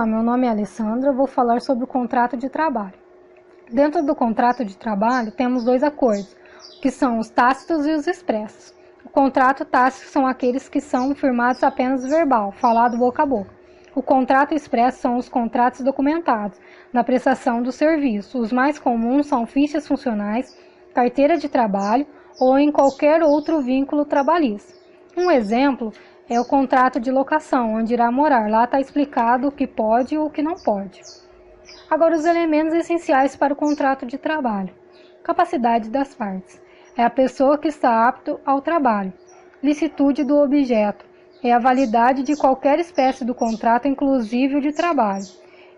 Olá, meu nome é Alessandra, vou falar sobre o contrato de trabalho. Dentro do contrato de trabalho, temos dois acordos, que são os tácitos e os expressos. O contrato tácito são aqueles que são firmados apenas verbal, falado boca a boca. O contrato expresso são os contratos documentados, na prestação do serviço. Os mais comuns são fichas funcionais, carteira de trabalho ou em qualquer outro vínculo trabalhista. Um exemplo é o contrato de locação, onde irá morar. Lá está explicado o que pode e o que não pode. Agora, os elementos essenciais para o contrato de trabalho. Capacidade das partes. É a pessoa que está apto ao trabalho. Licitude do objeto. É a validade de qualquer espécie do contrato, inclusive o de trabalho.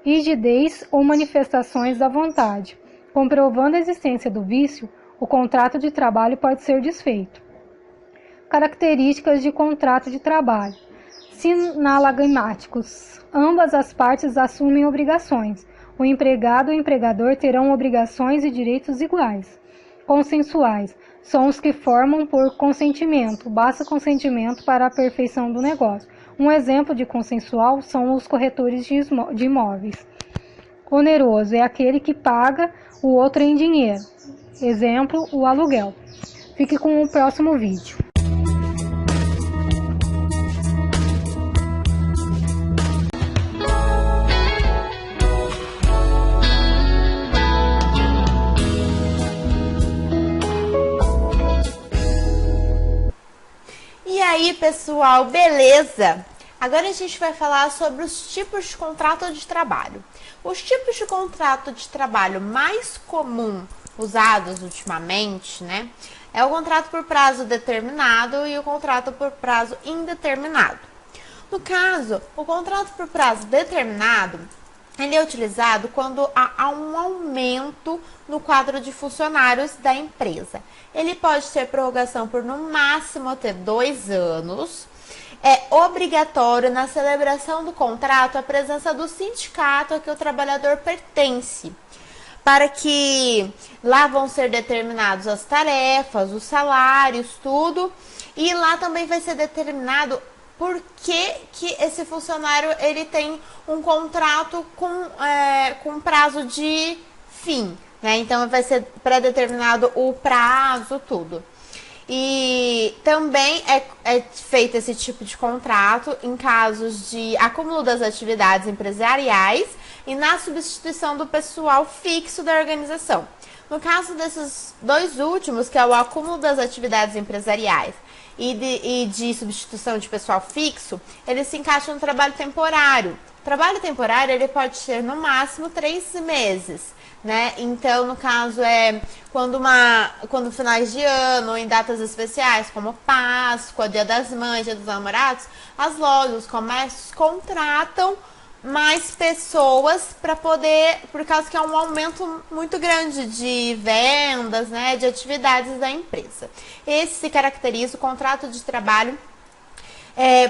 Rigidez ou manifestações da vontade. Comprovando a existência do vício, o contrato de trabalho pode ser desfeito. Características de contrato de trabalho. Sinalagmáticos. Ambas as partes assumem obrigações. O empregado e o empregador terão obrigações e direitos iguais. Consensuais. São os que formam por consentimento. Basta consentimento para a perfeição do negócio. Um exemplo de consensual são os corretores de imóveis. Oneroso é aquele que paga o outro em dinheiro. Exemplo, o aluguel. Fique com o próximo vídeo. E aí, pessoal, beleza? Agora a gente vai falar sobre os tipos de contrato de trabalho. Os tipos de contrato de trabalho mais comum usados ultimamente, né, é o contrato por prazo determinado e o contrato por prazo indeterminado. No caso, o contrato por prazo determinado, ele é utilizado quando há um aumento no quadro de funcionários da empresa. Ele pode ter prorrogação por no máximo até 2 anos. É obrigatório na celebração do contrato a presença do sindicato a que o trabalhador pertence, para que lá vão ser determinadas as tarefas, os salários, tudo, e lá também vai ser determinado por que esse funcionário ele tem um contrato com prazo de fim, né? Então vai ser pré-determinado o prazo, tudo. E também é feito esse tipo de contrato em casos de acúmulo das atividades empresariais e na substituição do pessoal fixo da organização. No caso desses dois últimos, que é o acúmulo das atividades empresariais e de substituição de pessoal fixo, eles se encaixam no trabalho temporário. O trabalho temporário ele pode ser no máximo 3 meses. Né? Então, no caso, quando finais de ano, ou em datas especiais, como Páscoa, Dia das Mães, Dia dos Namorados, as lojas, os comércios contratam mais pessoas para poder, por causa que é um aumento muito grande de vendas, né, de atividades da empresa. Esse se caracteriza o contrato de trabalho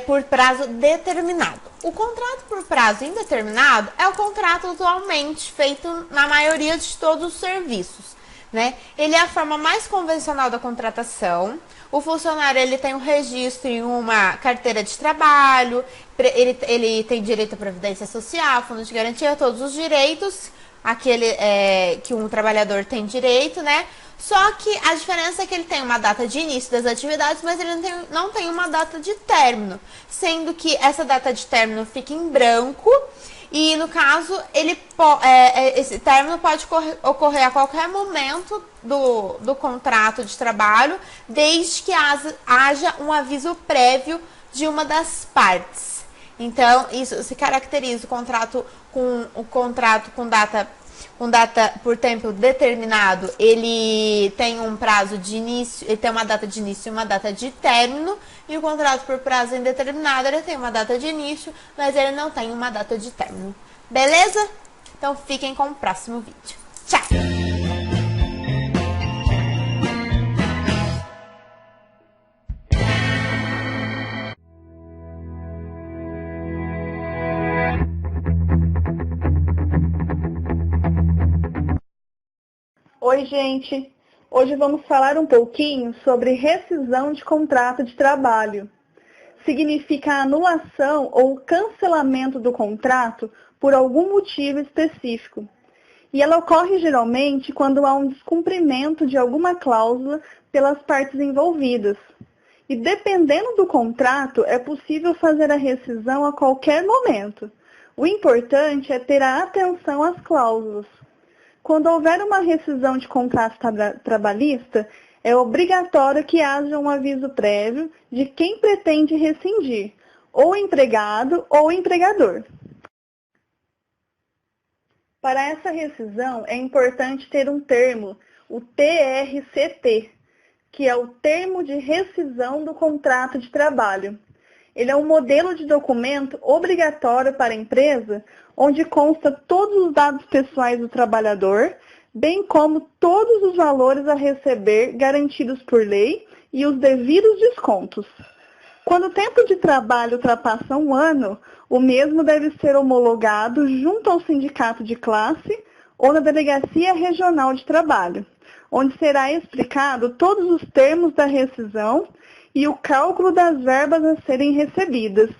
por prazo determinado. O contrato por prazo indeterminado é o contrato atualmente feito na maioria de todos os serviços, né? Ele é a forma mais convencional da contratação. O funcionário ele tem um registro em uma carteira de trabalho, ele tem direito à previdência social, fundo de garantia, todos os direitos que um trabalhador tem direito, né? Só que a diferença é que ele tem uma data de início das atividades, mas ele não tem uma data de término, sendo que essa data de término fica em branco e, no caso, esse término pode ocorrer a qualquer momento do contrato de trabalho, desde que haja um aviso prévio de uma das partes. Então, isso se caracteriza o contrato com data por tempo determinado, ele tem um prazo de início, ele tem uma data de início e uma data de término, e o contrato por prazo indeterminado, ele tem uma data de início, mas ele não tem uma data de término. Beleza? Então fiquem com o próximo vídeo. Tchau! Oi, gente! Hoje vamos falar um pouquinho sobre rescisão de contrato de trabalho. Significa a anulação ou cancelamento do contrato por algum motivo específico. E ela ocorre geralmente quando há um descumprimento de alguma cláusula pelas partes envolvidas. E dependendo do contrato, é possível fazer a rescisão a qualquer momento. O importante é ter a atenção às cláusulas. Quando houver uma rescisão de contrato trabalhista, é obrigatório que haja um aviso prévio de quem pretende rescindir, ou empregado ou empregador. Para essa rescisão, é importante ter um termo, o TRCT, que é o Termo de Rescisão do Contrato de Trabalho. Ele é um modelo de documento obrigatório para a empresa, onde consta todos os dados pessoais do trabalhador, bem como todos os valores a receber garantidos por lei e os devidos descontos. Quando o tempo de trabalho ultrapassa 1 ano, o mesmo deve ser homologado junto ao sindicato de classe ou na Delegacia Regional de Trabalho, onde será explicado todos os termos da rescisão e o cálculo das verbas a serem recebidas.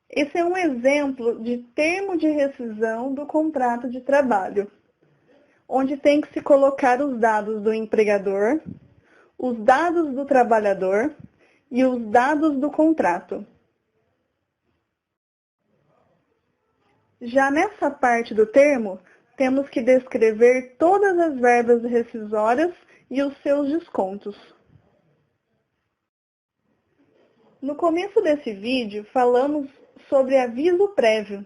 Esse é um exemplo de termo de rescisão do contrato de trabalho, onde tem que se colocar os dados do empregador, os dados do trabalhador e os dados do contrato. Já nessa parte do termo, temos que descrever todas as verbas rescisórias e os seus descontos. No começo desse vídeo, falamos sobre aviso prévio,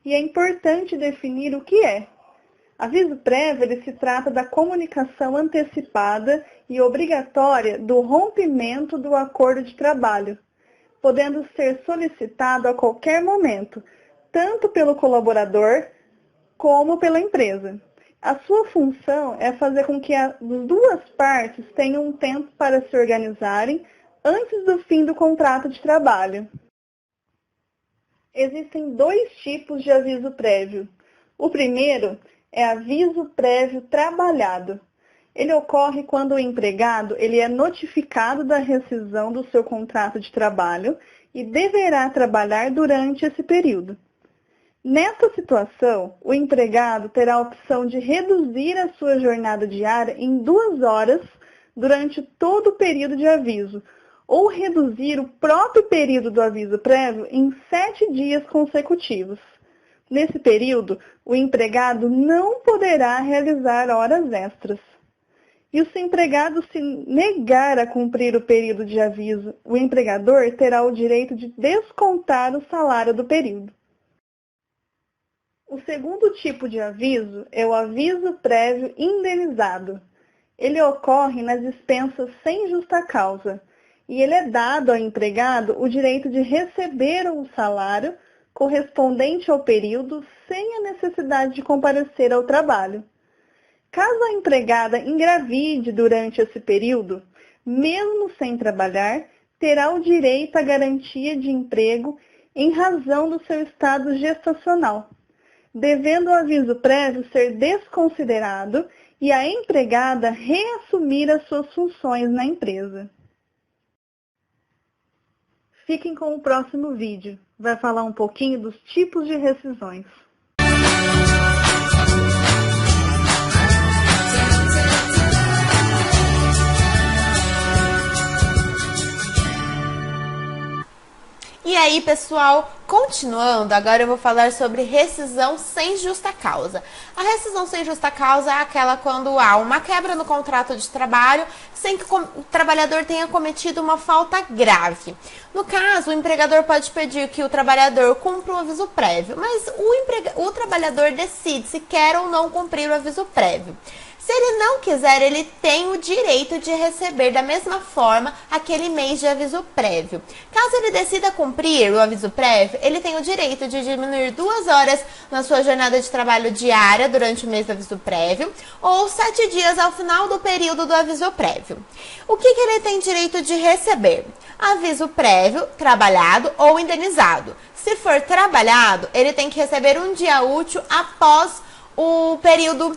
e é importante definir o que é. Aviso prévio ele se trata da comunicação antecipada e obrigatória do rompimento do acordo de trabalho, podendo ser solicitado a qualquer momento, tanto pelo colaborador como pela empresa. A sua função é fazer com que as duas partes tenham um tempo para se organizarem antes do fim do contrato de trabalho. Existem 2 tipos de aviso prévio. O primeiro é aviso prévio trabalhado. Ele ocorre quando o empregado ele é notificado da rescisão do seu contrato de trabalho e deverá trabalhar durante esse período. Nessa situação, o empregado terá a opção de reduzir a sua jornada diária em 2 horas durante todo o período de aviso, ou reduzir o próprio período do aviso prévio em 7 dias consecutivos. Nesse período, o empregado não poderá realizar horas extras. E se o empregado se negar a cumprir o período de aviso, o empregador terá o direito de descontar o salário do período. O segundo tipo de aviso é o aviso prévio indenizado. Ele ocorre nas dispensas sem justa causa, e ele é dado ao empregado o direito de receber o salário correspondente ao período sem a necessidade de comparecer ao trabalho. Caso a empregada engravide durante esse período, mesmo sem trabalhar, terá o direito à garantia de emprego em razão do seu estado gestacional, devendo o aviso prévio ser desconsiderado e a empregada reassumir as suas funções na empresa. Fiquem com o próximo vídeo. Vai falar um pouquinho dos tipos de rescisões. E aí, pessoal, continuando, agora eu vou falar sobre rescisão sem justa causa. A rescisão sem justa causa é aquela quando há uma quebra no contrato de trabalho sem que o trabalhador tenha cometido uma falta grave. No caso, o empregador pode pedir que o trabalhador cumpra um aviso prévio, mas o trabalhador decide se quer ou não cumprir o aviso prévio. Se ele não quiser, ele tem o direito de receber da mesma forma aquele mês de aviso prévio. Caso ele decida cumprir o aviso prévio, ele tem o direito de diminuir 2 horas na sua jornada de trabalho diária durante o mês do aviso prévio ou 7 dias ao final do período do aviso prévio. O que ele tem direito de receber? Aviso prévio, trabalhado ou indenizado. Se for trabalhado, ele tem que receber um dia útil após o período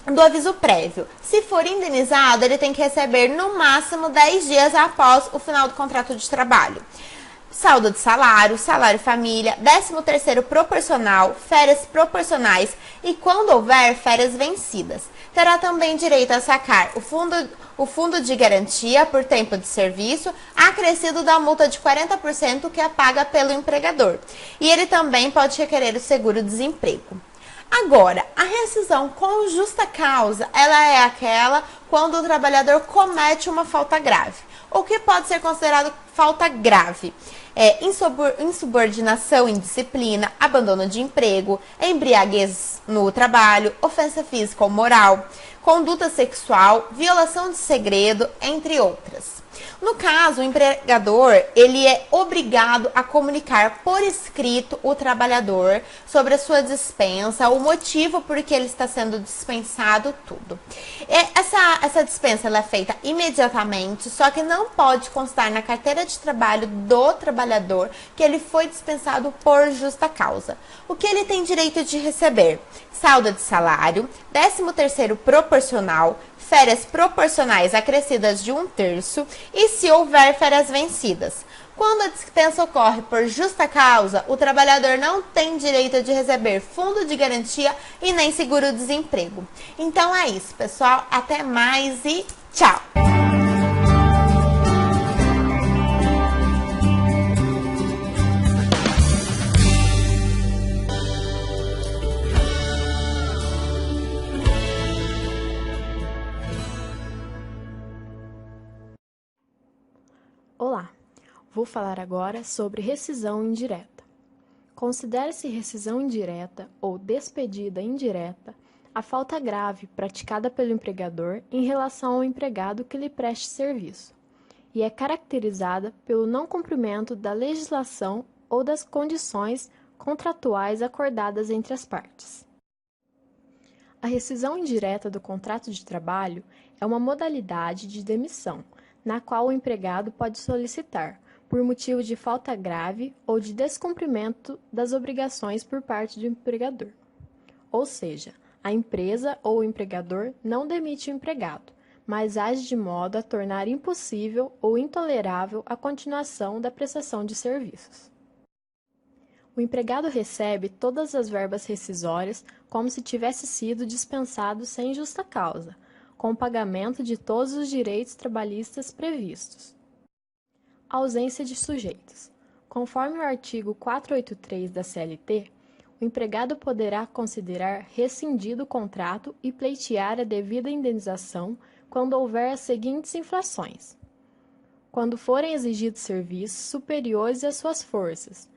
do aviso prévio. Se for indenizado, ele tem que receber no máximo 10 dias após o final do contrato de trabalho. saldo de salário, salário família, 13º proporcional, férias proporcionais e, quando houver, férias vencidas. Terá também direito a sacar o fundo de garantia por tempo de serviço, acrescido da multa de 40% que é paga pelo empregador. E ele também pode requerer o seguro-desemprego. Agora, a rescisão com justa causa, ela é aquela quando o trabalhador comete uma falta grave. O que pode ser considerado falta grave? Insubordinação, indisciplina, abandono de emprego, embriaguez no trabalho, ofensa física ou moral, conduta sexual, violação de segredo, entre outras. No caso, o empregador, ele é obrigado a comunicar por escrito o trabalhador sobre a sua dispensa, o motivo por que ele está sendo dispensado, tudo. Essa dispensa ela é feita imediatamente, só que não pode constar na carteira de trabalho do trabalhador que ele foi dispensado por justa causa. O que ele tem direito de receber? Saldo de salário, 13º proporcional, férias proporcionais acrescidas de 1/3 e, se houver, férias vencidas. Quando a dispensa ocorre por justa causa, o trabalhador não tem direito de receber fundo de garantia e nem seguro-desemprego. Então é isso, pessoal. Até mais e tchau! Olá, vou falar agora sobre rescisão indireta. Considera-se rescisão indireta ou despedida indireta a falta grave praticada pelo empregador em relação ao empregado que lhe preste serviço, e é caracterizada pelo não cumprimento da legislação ou das condições contratuais acordadas entre as partes. A rescisão indireta do contrato de trabalho é uma modalidade de demissão, na qual o empregado pode solicitar, por motivo de falta grave ou de descumprimento das obrigações por parte do empregador. Ou seja, a empresa ou o empregador não demite o empregado, mas age de modo a tornar impossível ou intolerável a continuação da prestação de serviços. O empregado recebe todas as verbas rescisórias como se tivesse sido dispensado sem justa causa, com o pagamento de todos os direitos trabalhistas previstos. Ausência de sujeitos. Conforme o artigo 483 da CLT, o empregado poderá considerar rescindido o contrato e pleitear a devida indenização quando houver as seguintes infrações: quando forem exigidos serviços superiores às suas forças,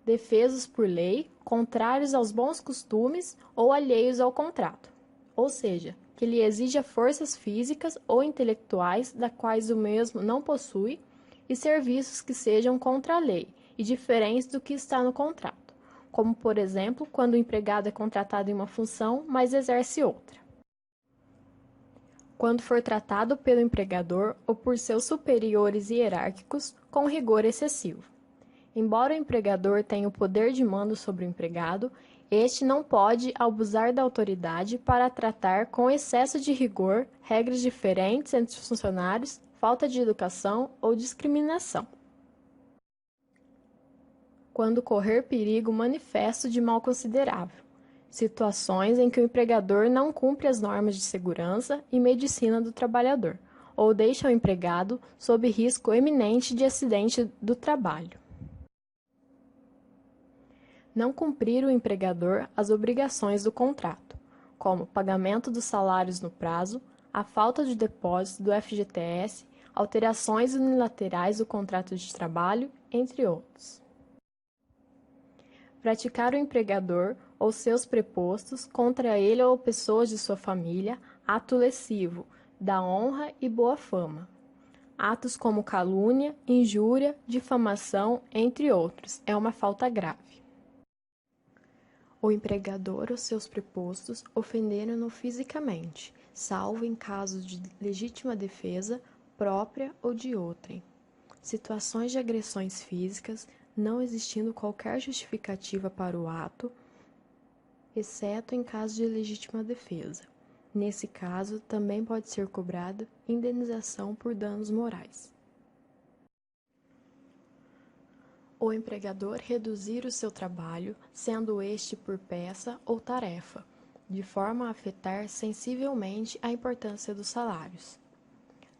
defesos por lei, contrários aos bons costumes ou alheios ao contrato, ou seja, que lhe exija forças físicas ou intelectuais da quais o mesmo não possui, e serviços que sejam contra a lei e diferentes do que está no contrato, como, por exemplo, quando o empregado é contratado em uma função, mas exerce outra. Quando for tratado pelo empregador ou por seus superiores hierárquicos com rigor excessivo. Embora o empregador tenha o poder de mando sobre o empregado, este não pode abusar da autoridade para tratar com excesso de rigor regras diferentes entre os funcionários, falta de educação ou discriminação. Quando correr perigo manifesto de mal considerável, situações em que o empregador não cumpre as normas de segurança e medicina do trabalhador, ou deixa o empregado sob risco eminente de acidente do trabalho. Não cumprir o empregador as obrigações do contrato, como pagamento dos salários no prazo, a falta de depósito do FGTS, alterações unilaterais do contrato de trabalho, entre outros. Praticar o empregador ou seus prepostos contra ele ou pessoas de sua família ato lesivo da honra e boa fama. Atos como calúnia, injúria, difamação, entre outros, é uma falta grave. O empregador ou seus prepostos ofenderam-no fisicamente, salvo em caso de legítima defesa, própria ou de outrem. Situações de agressões físicas, não existindo qualquer justificativa para o ato, exceto em caso de legítima defesa. Nesse caso, também pode ser cobrada indenização por danos morais. O empregador reduzir o seu trabalho, sendo este por peça ou tarefa, de forma a afetar sensivelmente a importância dos salários.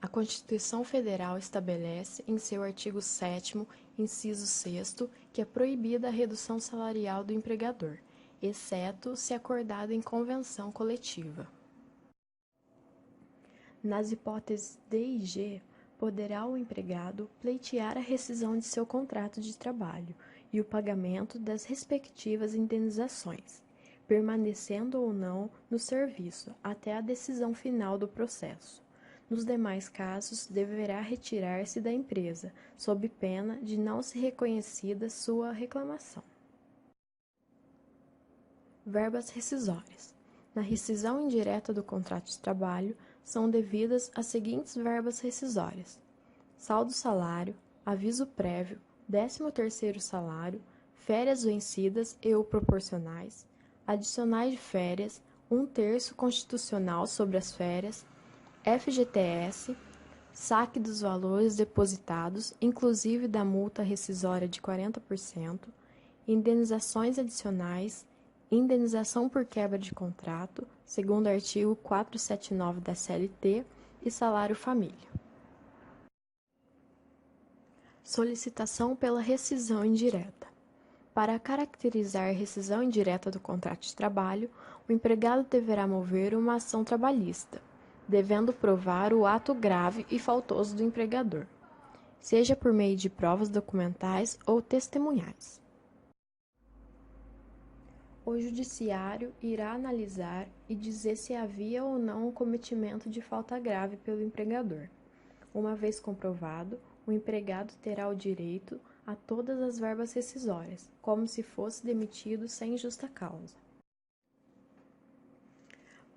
A Constituição Federal estabelece, em seu artigo 7º, inciso 6º, que é proibida a redução salarial do empregador, exceto se acordada em convenção coletiva. Nas hipóteses D e G, poderá o empregado pleitear a rescisão de seu contrato de trabalho e o pagamento das respectivas indenizações, permanecendo ou não no serviço até a decisão final do processo. Nos demais casos, deverá retirar-se da empresa, sob pena de não ser reconhecida sua reclamação. Verbas rescisórias. Na rescisão indireta do contrato de trabalho, são devidas as seguintes verbas rescisórias: saldo salário, aviso prévio, 13º salário, férias vencidas e ou proporcionais, adicionais de férias, 1/3 constitucional sobre as férias, FGTS, saque dos valores depositados, inclusive da multa rescisória de 40%, indenizações adicionais, indenização por quebra de contrato, segundo o artigo 479 da CLT, e salário família. Solicitação pela rescisão indireta. Para caracterizar a rescisão indireta do contrato de trabalho, o empregado deverá mover uma ação trabalhista, devendo provar o ato grave e faltoso do empregador, seja por meio de provas documentais ou testemunhais. O judiciário irá analisar e dizer se havia ou não o cometimento de falta grave pelo empregador. Uma vez comprovado, o empregado terá o direito a todas as verbas rescisórias, como se fosse demitido sem justa causa.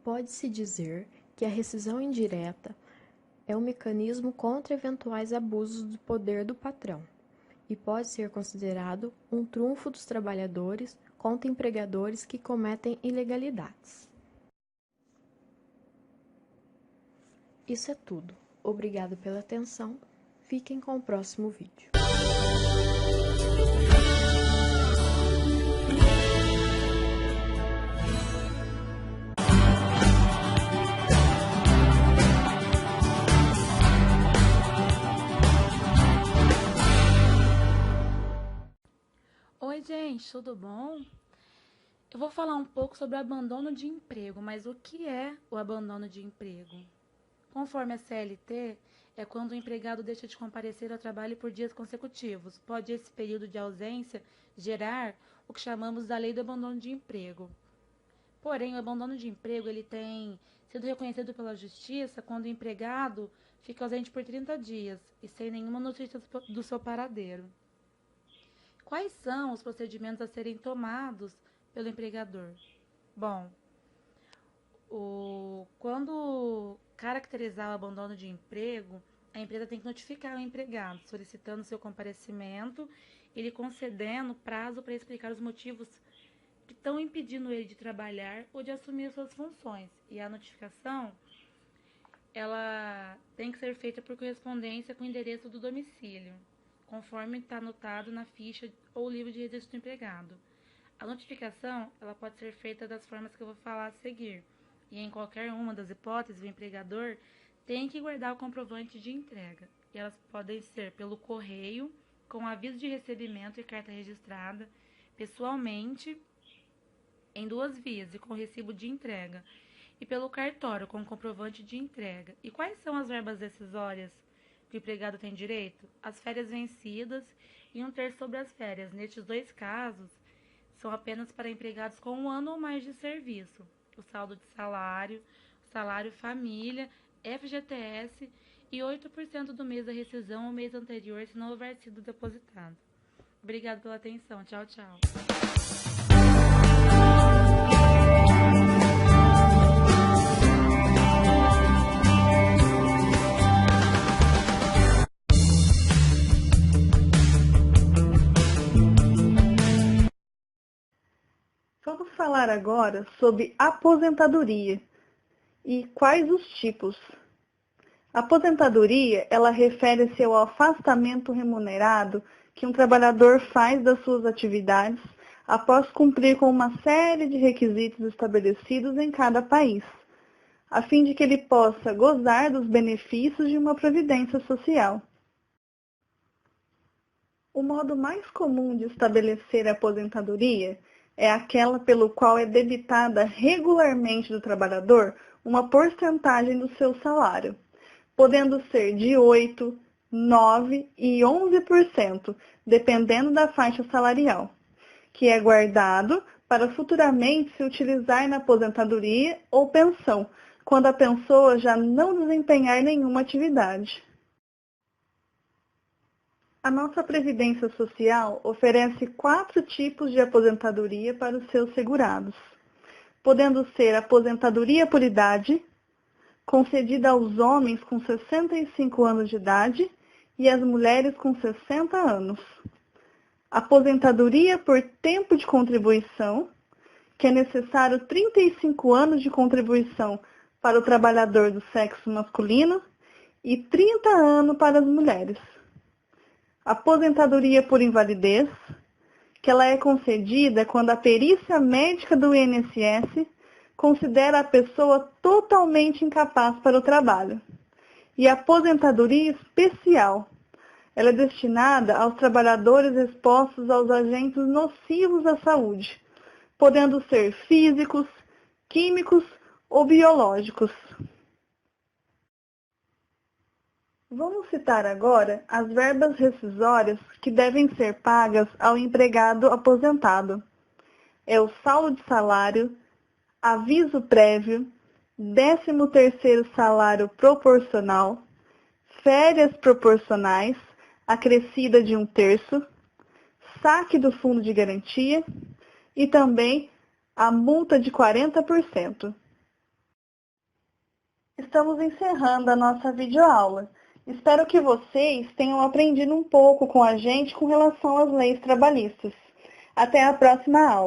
Pode-se dizer que a rescisão indireta é um mecanismo contra eventuais abusos do poder do patrão e pode ser considerado um trunfo dos trabalhadores contra empregadores que cometem ilegalidades. Isso é tudo. Obrigado pela atenção. Fiquem com o próximo vídeo. Oi, gente, tudo bom? Eu vou falar um pouco sobre o abandono de emprego, mas o que é o abandono de emprego? Conforme a CLT, é quando o empregado deixa de comparecer ao trabalho por dias consecutivos. Pode esse período de ausência gerar o que chamamos da lei do abandono de emprego. Porém, o abandono de emprego ele tem sido reconhecido pela Justiça quando o empregado fica ausente por 30 dias e sem nenhuma notícia do seu paradeiro. Quais são os procedimentos a serem tomados pelo empregador? Bom, quando caracterizar o abandono de emprego, a empresa tem que notificar o empregado, solicitando seu comparecimento e lhe concedendo prazo para explicar os motivos que estão impedindo ele de trabalhar ou de assumir suas funções. E a notificação, ela tem que ser feita por correspondência com o endereço do domicílio, conforme está anotado na ficha ou livro de registro do empregado. A notificação ela pode ser feita das formas que eu vou falar a seguir, e em qualquer uma das hipóteses, o empregador tem que guardar o comprovante de entrega. E elas podem ser pelo correio, com aviso de recebimento e carta registrada, pessoalmente, em 2 vias e com recibo de entrega, e pelo cartório, com comprovante de entrega. E quais são as verbas decisórias que o empregado tem direito? As férias vencidas e 1/3 sobre as férias. Nestes 2 casos, são apenas para empregados com 1 ano ou mais de serviço. O saldo de salário, o salário família, FGTS e 8% do mês da rescisão ou mês anterior, se não houver sido depositado. Obrigado pela atenção. Tchau, tchau. Vamos falar agora sobre aposentadoria e quais os tipos. A aposentadoria, ela refere-se ao afastamento remunerado que um trabalhador faz das suas atividades após cumprir com uma série de requisitos estabelecidos em cada país, a fim de que ele possa gozar dos benefícios de uma previdência social. O modo mais comum de estabelecer a aposentadoria é aquela pelo qual é debitada regularmente do trabalhador uma porcentagem do seu salário, podendo ser de 8%, 9% e 11%, dependendo da faixa salarial, que é guardado para futuramente se utilizar na aposentadoria ou pensão, quando a pessoa já não desempenhar nenhuma atividade. A nossa Previdência Social oferece 4 tipos de aposentadoria para os seus segurados, podendo ser aposentadoria por idade, concedida aos homens com 65 anos de idade e às mulheres com 60 anos. Aposentadoria por tempo de contribuição, que é necessário 35 anos de contribuição para o trabalhador do sexo masculino e 30 anos para as mulheres. Aposentadoria por invalidez, que ela é concedida quando a perícia médica do INSS considera a pessoa totalmente incapaz para o trabalho. E aposentadoria especial, ela é destinada aos trabalhadores expostos aos agentes nocivos à saúde, podendo ser físicos, químicos ou biológicos. Vamos citar agora as verbas rescisórias que devem ser pagas ao empregado aposentado. É o saldo de salário, aviso prévio, 13º salário proporcional, férias proporcionais, acrescida de 1/3, saque do fundo de garantia e também a multa de 40%. Estamos encerrando a nossa videoaula. Espero que vocês tenham aprendido um pouco com a gente com relação às leis trabalhistas. Até a próxima aula.